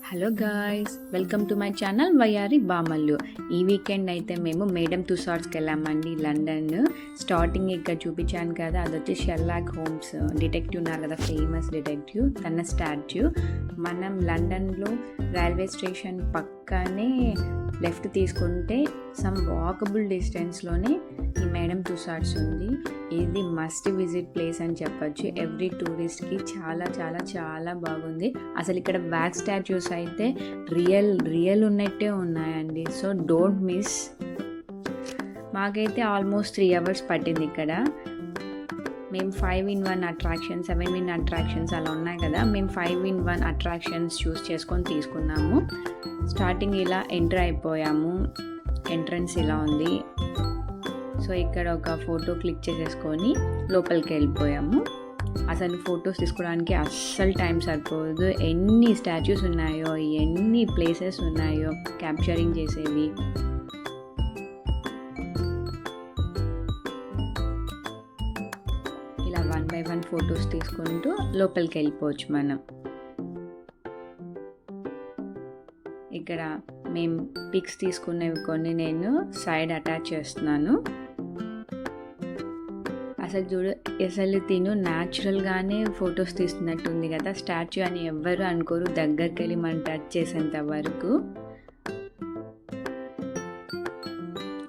Hello guys, welcome to my channel వయ్యారి బామల్లు. ఈ weekend అయితే మేము మేడం తుసాడ్స్కి వెళ్ళామండి, లండన్. స్టార్టింగ్ ఇక్కడ చూపించాను కదా, అది వచ్చి షెర్లాక్ హోమ్స్ డిటెక్టివ్ ఉన్నారు కదా, ఫేమస్ డిటెక్టివ్, తన స్టాచ్యూ. మనం లండన్లో రైల్వే స్టేషన్ పక్కనే లెఫ్ట్ తీసుకుంటే సమ్ వాకబుల్ డిస్టెన్స్లోనే ఈ మేడం తుసాడ్స్ ఉంది. ఇది మస్ట్ విజిట్ ప్లేస్ అని చెప్పొచ్చు. ఎవ్రీ టూరిస్ట్కి చాలా చాలా చాలా బాగుంది. అసలు ఇక్కడ బ్యాక్ స్టాచ్యూస్ అయితే రియల్ ఉన్నట్టే ఉన్నాయండి. So don't miss. మాకైతే ఆల్మోస్ట్ 3 hours పట్టింది ఇక్కడ. మేము 5-in-1 అట్రాక్షన్స్, 7-in అట్రాక్షన్స్ అలా ఉన్నాయి కదా, మేము 5-in-1 అట్రాక్షన్స్ చూస్ చేసుకొని తీసుకున్నాము. స్టార్టింగ్ ఇలా ఎంటర్ అయిపోయాము. ఎంట్రన్స్ ఇలా ఉంది. సో ఇక్కడ ఒక ఫోటో క్లిక్ చేసేసుకొని లోపలికి వెళ్ళిపోయాము. అసలు ఫొటోస్ తీసుకోవడానికి అస్సలు టైం సరిపోదు. ఎన్ని స్టాచ్యూస్ ఉన్నాయో, ఎన్ని ప్లేసెస్ ఉన్నాయో క్యాప్చరింగ్ చేసేవి. ఇలా 1 by 1 ఫొటోస్ తీసుకుంటూ లోపలికి వెళ్ళిపోవచ్చు మనం. ఇక్కడ మేము పిక్స్ తీసుకునేవి కొన్ని నేను సైడ్ అటాచ్ చేస్తున్నాను. అసలు తిను న్యాచురల్గానే ఫొటోస్ తీస్తున్నట్టుంది కదా. స్టాచ్యూ అని ఎవ్వరు అనుకోరు దగ్గరికి వెళ్ళి మనం టచ్ చేసేంత వరకు.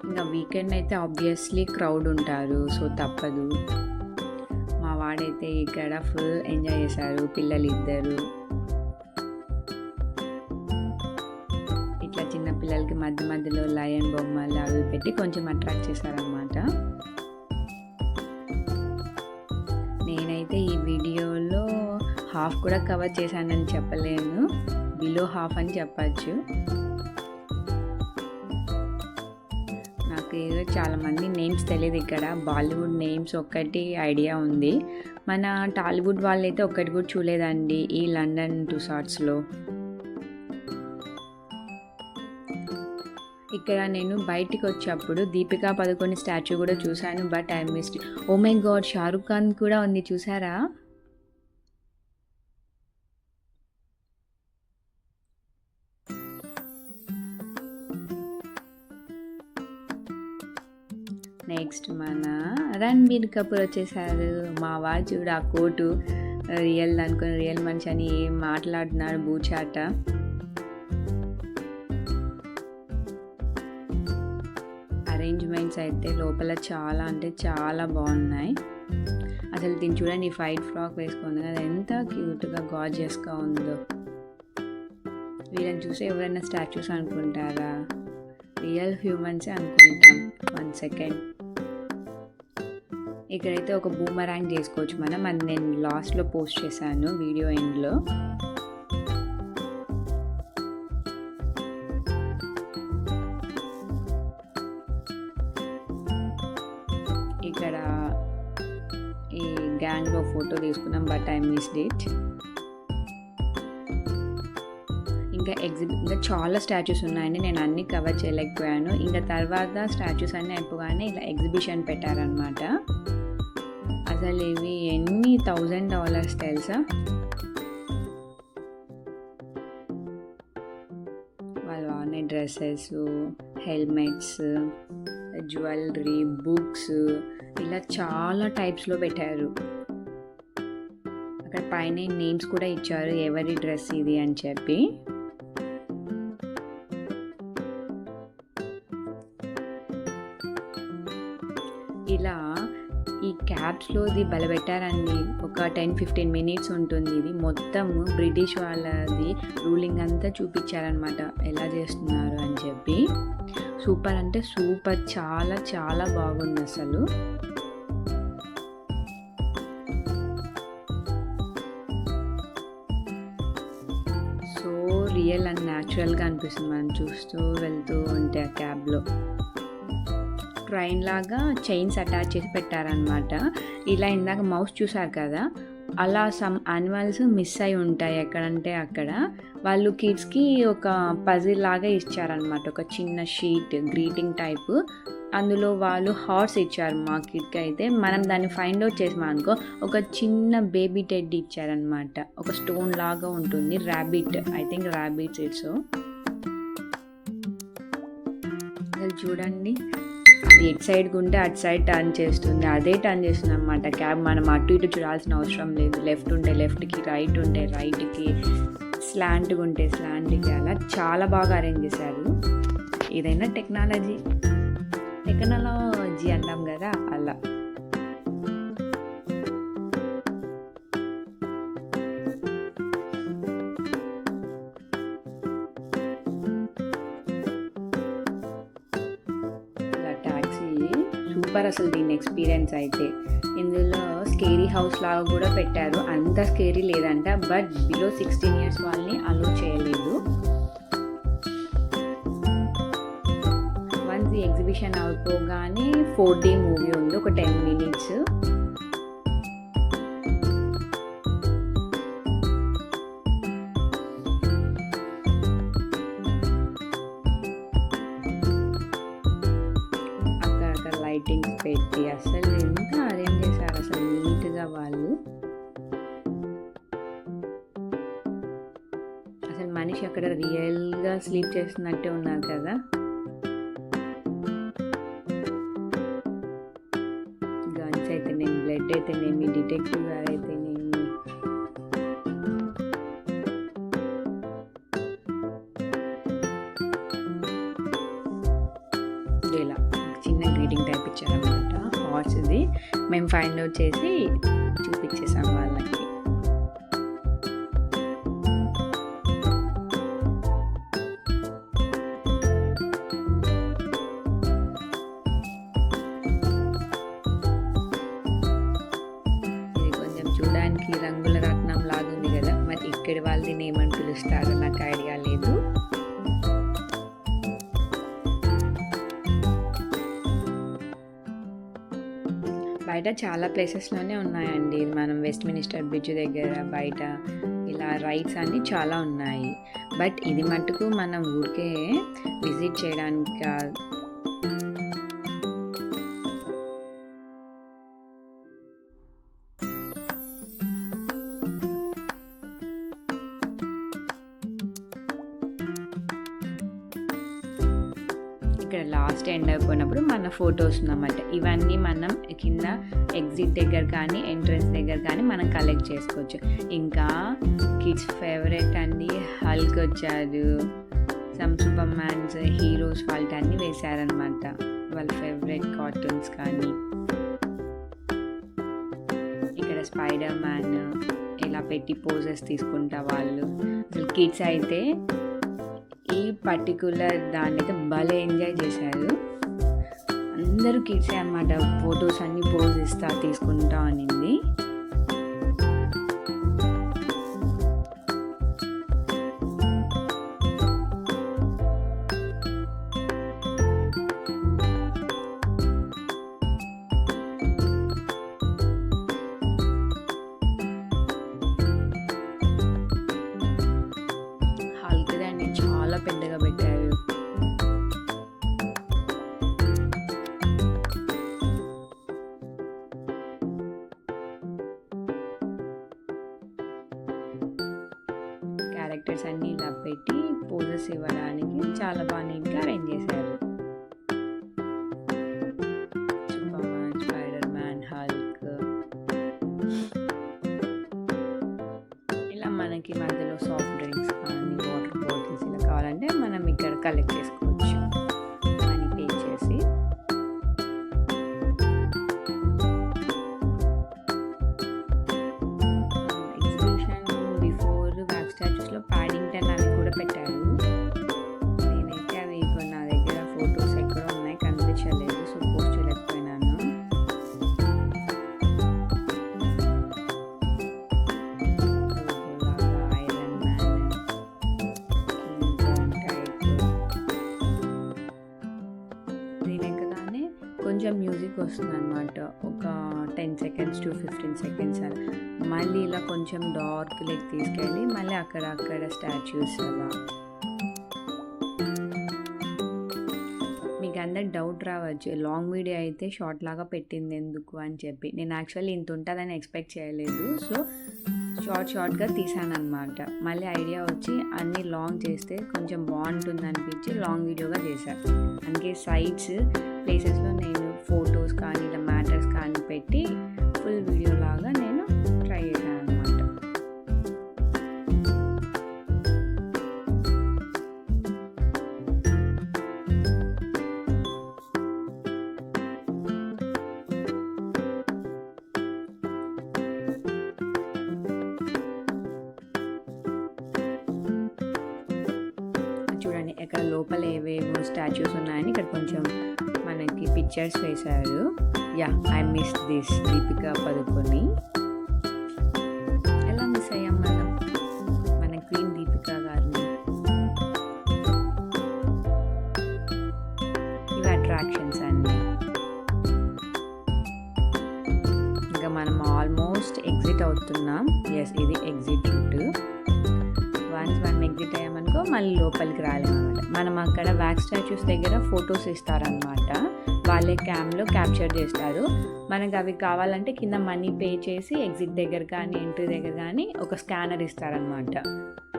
ఇంకా వీకెండ్ అయితే ఆబ్వియస్లీ క్రౌడ్ ఉంటారు, సో తప్పదు. మా వాడైతే ఇక్కడ ఫుల్ ఎంజాయ్ చేశారు, పిల్లలు ఇద్దరు. ఇట్లా చిన్న పిల్లలకి మధ్యలో లయన్ బొమ్మలు అవి పెట్టి కొంచెం అట్రాక్ట్ చేశారనమాట. నేనైతే ఈ వీడియోలో హాఫ్ కూడా కవర్ చేశానని చెప్పలేను, బిలో హాఫ్ అని చెప్పచ్చు. నాకు చాలామంది నేమ్స్ తెలియదు. ఇక్కడ బాలీవుడ్ నేమ్స్ ఒక్కటి ఐడియా ఉంది. మన టాలీవుడ్ వాళ్ళైతే ఒక్కటి కూడా చూడలేదండి ఈ లండన్ తుసాడ్స్లో. ఇక్కడ నేను బయటికి వచ్చేప్పుడు దీపికా పదుకొనే స్టాచ్యూ కూడా చూశాను, but I missed. Oh my God, Shahrukh Khan కూడా ఉంది, చూసారా? నెక్స్ట్ మన రణబీర్ కపూర్ వచ్చేసారు. మా వాడు చూడు ఆ కోటు రియల్ అనుకుని రియల్ మనిషి అని ఏం మాట్లాడుతున్నాడు, బూచాట. అరేంజ్మెంట్స్ అయితే లోపల చాలా అంటే చాలా బాగున్నాయి. అసలు దీన్ని చూడండి, ఫైట్ ఫ్రాక్ వేసుకుంది కదా, ఎంత క్యూట్గా గార్జియస్గా ఉందో. వీళ్ళని చూసి ఎవరైనా స్టాచ్యూస్ అనుకుంటారా? రియల్ హ్యూమన్సే అనుకుంటాం. 1 second. ఇక్కడైతే ఒక బూమరాంగ్ చేసుకోవచ్చు మనం. అది నేను లాస్ట్లో పోస్ట్ చేశాను వీడియో ఎండ్లో. ఇక్కడ ఈ గ్యాంగ్లో ఫోటో తీసుకున్నాం, బట్ ఐ మిస్డ్ ఇట్. ఇంకా చాలా స్టాచ్యూస్ ఉన్నాయండి, నేను అన్నీ కవర్ చేయలేకపోయాను. ఇంకా తర్వాత స్టాచ్యూస్ అన్నీ అయిపోగానే ఇలా ఎగ్జిబిషన్ పెట్టారనమాట. అసలు ఇవి ఎన్ని $1000 తెలుసా? వాళ్ళు వాడే డ్రెస్సెస్, హెల్మెట్స్, జ్యువెలరీ, బుక్స్, ఇలా చాలా టైప్స్లో పెట్టారు. అక్కడ పైన నేమ్స్ కూడా ఇచ్చారు, ఎవరి డ్రెస్ ఇది అని చెప్పి. ఇలా ఈ క్యాబ్స్లోది బలపెట్టారండి. ఒక 10-15 minutes ఉంటుంది. ఇది మొత్తం బ్రిటిష్ వాళ్ళది రూలింగ్ అంతా చూపించారనమాట, ఎలా చేస్తున్నారు అని చెప్పి. సూపర్ అంటే సూపర్, చాలా చాలా బాగుంది అసలు. సో రియల్ అండ్ న్యాచురల్గా అనిపిస్తుంది మనం చూస్తూ వెళ్తూ ఉంటే. ఆ క్యాబ్లో ట్రైన్ లాగా చైన్స్ అటాచ్ చేసి పెట్టారనమాట. ఇలా ఇందాక మౌస్ చూసారు కదా, అలా సమ్ యానిమల్స్ మిస్ అయి ఉంటాయి ఎక్కడంటే అక్కడ. వాళ్ళు కిడ్స్కి ఒక పజిల్ లాగా ఇచ్చారనమాట, ఒక చిన్న షీట్ గ్రీటింగ్ టైపు. అందులో వాళ్ళు హార్స్ ఇచ్చారు మా కిడ్కి అయితే. మనం దాన్ని ఫైండ్ అవుట్ చేసాం అనుకో, ఒక చిన్న బేబీ టెడ్ ఇచ్చారనమాట, ఒక స్టోన్ లాగా ఉంటుంది. Rabbit, I think rabbits it's. అసలు చూడండి, అది ఎటు సైడ్కి ఉంటే అటు సైడ్ టర్న్ చేస్తుంది, అదే టర్న్ చేస్తుంది అనమాట క్యాబ్. మనం అటు ఇటు చూడాల్సిన అవసరం లేదు. లెఫ్ట్ ఉంటే లెఫ్ట్కి, రైట్ ఉంటే రైట్కి, స్లాంట్గా ఉంటే స్లాంట్కి, అలా చాలా బాగా అరేంజ్ చేశారు. ఏదైనా టెక్నాలజీ అంటాం కదా, అలా. సూపర్ అసలు దీని ఎక్స్పీరియన్స్ అయితే. ఇందులో స్కేరీ హౌస్ లాగా కూడా పెట్టారు. అంత స్కేరీ లేదంట, బట్ బిలో 16 years వాళ్ళని అలో చేయలేదు. వన్స్ ఈ ఎగ్జిబిషన్ అయిపోగానే 4D మూవీ ఉంది, ఒక 10 minutes. లైటింగ్స్ పెట్టి అసలు ఎంత అరేంజ్ చేశారు అసలు నీట్గా వాళ్ళు. అసలు మనిషి అక్కడ రియల్గా స్లీప్ చేస్తున్నట్టే ఉన్నారు కదా. గన్స్ అయితేనేమి, బ్లడ్ అయితేనేమి, డిటెక్టివ్ గారు అయితేనేమి, ఇలా చిన్న గ్రీటింగ్ టైప్ ఇచ్చారనమాట హార్స్ది. మేము ఫైండ్ అవుట్ చేసి చూపించేసాం వాళ్ళకి. ఇది కొంచెం చూడడానికి రంగుల రత్నం లాగుంది కదా, మరి ఇక్కడి వాళ్ళని ఏమని పిలుస్తారో నాకు ఐడియా లేదు. బయట చాలా ప్లేసెస్లోనే ఉన్నాయండి. మనం వెస్ట్మినిస్టర్ బ్రిడ్జ్ దగ్గర బయట ఇలా రైడ్స్ అన్నీ చాలా ఉన్నాయి. బట్ ఇది మట్టుకు మనం ఊరికే విజిట్ చేయడానికి ఇక్కడ లాస్ట్ ఎండ్ అయిపోయినప్పుడు మన ఫొటోస్ అన్నమాట. ఇవన్నీ మనం కింద ఎగ్జిట్ దగ్గర కానీ ఎంట్రన్స్ దగ్గర కానీ మనం కలెక్ట్ చేసుకోవచ్చు. ఇంకా కిడ్స్ ఫేవరెట్ అండి, హల్క్ వచ్చారు, సమ్ సూపర్ మ్యాన్స్, హీరోస్ వాళ్ళకి అన్నీ వేశారనమాట, వాళ్ళ ఫేవరెట్ కార్టూన్స్ కానీ. ఇక్కడ స్పైడర్ మ్యాన్ ఇలా పెట్టి పోజెస్ తీసుకుంటా వాళ్ళు. అసలు కిడ్స్ అయితే ఈ పర్టికులర్ దాన్ని అయితే భలే ఎంజాయ్ చేశారు. అందరూ కిడ్సే అన్నమాట. ఫొటోస్ అన్నీ పోజ్ ఇస్తా తీసుకుంటా అనింది. చాలా పెద్దగా పెట్టారు. క్యారెక్టర్స్ అన్నీ ఇలా పెట్టి పోజెస్ ఇవ్వడానికి చాలా బాగా నీట్గా అరేంజ్ చేశారు. Super man, spider man, Hulk, ఇలా మనకి మధ్యలో సాఫ్ట్ డ్రింక్స్ కానీ వాటర్ బాటిల్స్ ఇలా కావాలంటే మనం ఇక్కడ కలెక్ట్ చేసుకోవచ్చు మనీ పే చేసి. ఎగ్జిబిషన్ బిఫోర్ బ్యాక్ స్టాచ్యూస్లో ప్యాడింగ్టన్ అవి కూడా పెట్టారు. నేనైతే అవి నా దగ్గర ఫొటోస్ ఎక్కడో ఉన్నాయి, కనిపించలేదు, సో పోస్ట్ చేయలేకపోయినాను. కొంచెం కొంచెం మ్యూజిక్ వస్తుంది అనమాట, ఒక 10 seconds to 15 seconds అలా. మళ్ళీ ఇలా కొంచెం డార్క్ లెక్ తీసుకెళ్ళి మళ్ళీ అక్కడ స్టాచ్యూస్ అలా. మీకు అందరికి డౌట్ రావచ్చు, లాంగ్ వీడియో అయితే షార్ట్ లాగా పెట్టింది ఎందుకు అని చెప్పి. నేను యాక్చువల్లీ ఇంత ఉంటుందని ఎక్స్పెక్ట్ చేయలేదు, సో షార్ట్గా తీసాను అనమాట. మళ్ళీ ఐడియా వచ్చి అన్నీ లాంగ్ చేస్తే కొంచెం బాగుంటుంది అనిపించి లాంగ్ వీడియోగా చేశాను. అందుకే సైడ్స్ ప్లేసెస్లో నేను ఫొటోస్ కానీ ఇలా మ్యాటర్స్ కానీ పెట్టి ఫుల్ వీడియో లాగా నేను ట్రై చేశాను అనమాట. చూడండి ఇక్కడ లోపల ఏవేవో స్టాచ్యూస్ ఉన్నాయని ఇక్కడ కొంచెం మనకి పిక్చర్స్ వేశారు. Yeah, I miss this Deepika Padukone. ఎలా మిస్ అయ్యాం మనం మన క్వీన్ దీపికా గారిని. ఇవి అట్రాక్షన్స్ అండి. ఇంకా మనం ఆల్మోస్ట్ ఎగ్జిట్ అవుతున్నాం. ఎస్, ఇది ఎగ్జిట్ రూట్. వన్స్ మనం ఎగ్జిట్ అయ్యామనుకో మళ్ళీ లోపలికి రాలేమన్నమాట. మనం అక్కడ వ్యాక్స్ స్టాచ్యూస్ దగ్గర ఫొటోస్ ఇస్తారనమాట, వాళ్ళే క్యామ్లో క్యాప్చర్ చేస్తారు. మనకు అవి కావాలంటే కింద మనీ పే చేసి ఎగ్జిట్ దగ్గర కానీ ఎంట్రీ దగ్గర కానీ ఒక స్కానర్ ఇస్తారనమాట.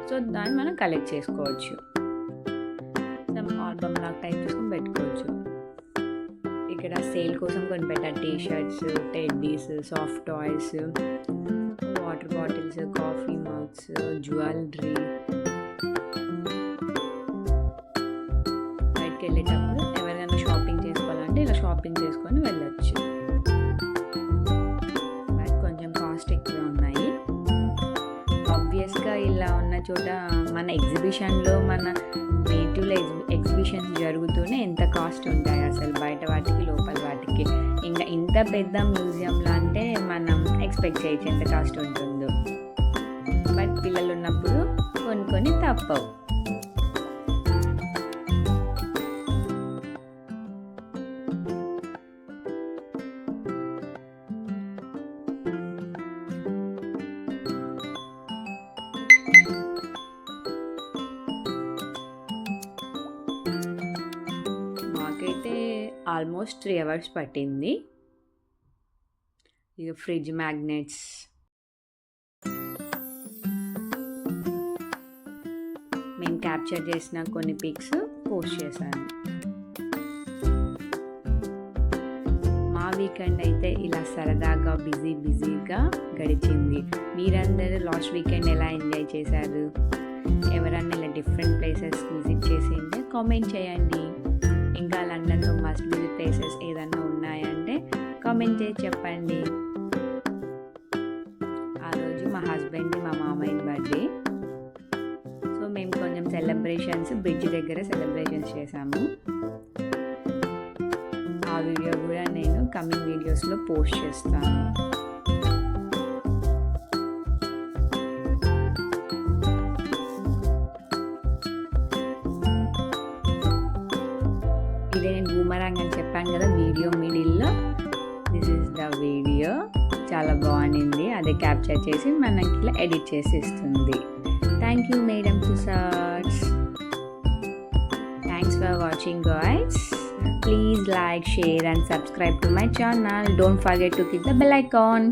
సో దాన్ని మనం కలెక్ట్ చేసుకోవచ్చు. ఆల్బమ్ లాగా టైప్ చేసుకొని పెట్టుకోవచ్చు. ఇక్కడ సేల్ కోసం కొన్ని పెట్టారు, T shirts, teddies, soft toys, water bottles, coffee mugs, jewellery. బయటకు వెళ్ళేటప్పుడు ఎవరైనా షాపింగ్ చేసుకోవాలంటే ఇలా షాపింగ్ చేసుకొని వెళ్ళొచ్చు. బట్ కొంచెం కాస్ట్ ఎక్కువ ఉన్నాయి. ఆబ్వియస్గా ఇలా ఉన్న చోట మన ఎగ్జిబిషన్లో మన నేటివ్లో ఎగ్జిబిషన్ జరుగుతూనే ఎంత కాస్ట్ ఉంటాయి అసలు, బయట వాటికి లోపల వాటికి. ఇంకా ఇంత పెద్ద మ్యూజియంలో అంటే మనం ఎక్స్పెక్ట్ చేయొచ్చు ఎంత కాస్ట్ ఉంటుందో. బట్ పిల్లలు ఉన్నప్పుడు కొన్ని తప్పవు. మాకైతే ఆల్మోస్ట్ 3 hours పట్టింది. ఇక ఫ్రిడ్జ్ మ్యాగ్నెట్స్, మేము క్యాప్చర్ చేసిన కొన్ని పిక్స్ పోస్ట్ చేశాను. మా వీకెండ్ అయితే ఇలా సరదాగా బిజీగా గడిచింది. మీరందరూ లాస్ట్ వీకెండ్ ఎలా ఎంజాయ్ చేశారు? ఎవరన్నా ఇలా డిఫరెంట్ ప్లేసెస్ విజిట్ చేసింటే కామెంట్ చేయండి. ఇంకా లండన్లో మస్ట్ విజిట్ ప్లేసెస్ ఏదన్నా ఉన్నాయంటే కామెంట్ చేసి చెప్పండి. ఆ రోజు మా హస్బెండ్ది మా మామయ్య బర్త్డే, సో మేము కొంచెం సెలబ్రేషన్స్ బ్రిడ్జ్ దగ్గర సెలబ్రేషన్స్ చేసాము. ఆ వీడియో కూడా నేను కమింగ్ వీడియోస్లో పోస్ట్ చేస్తాను. ఇదే నేను బూమరాంగ్ అని చెప్పాను కదా వీడియో మిడిల్లో. This is the video. చాలా బాగుంది. అదే క్యాప్చర్ చేసి మనకి ఇలా ఎడిట్ చేసి ఇస్తుంది. థ్యాంక్ యూ మేడం తుసార్స్. Thanks for watching guys. Please like, share and subscribe to my channel. Don't forget to click the bell icon.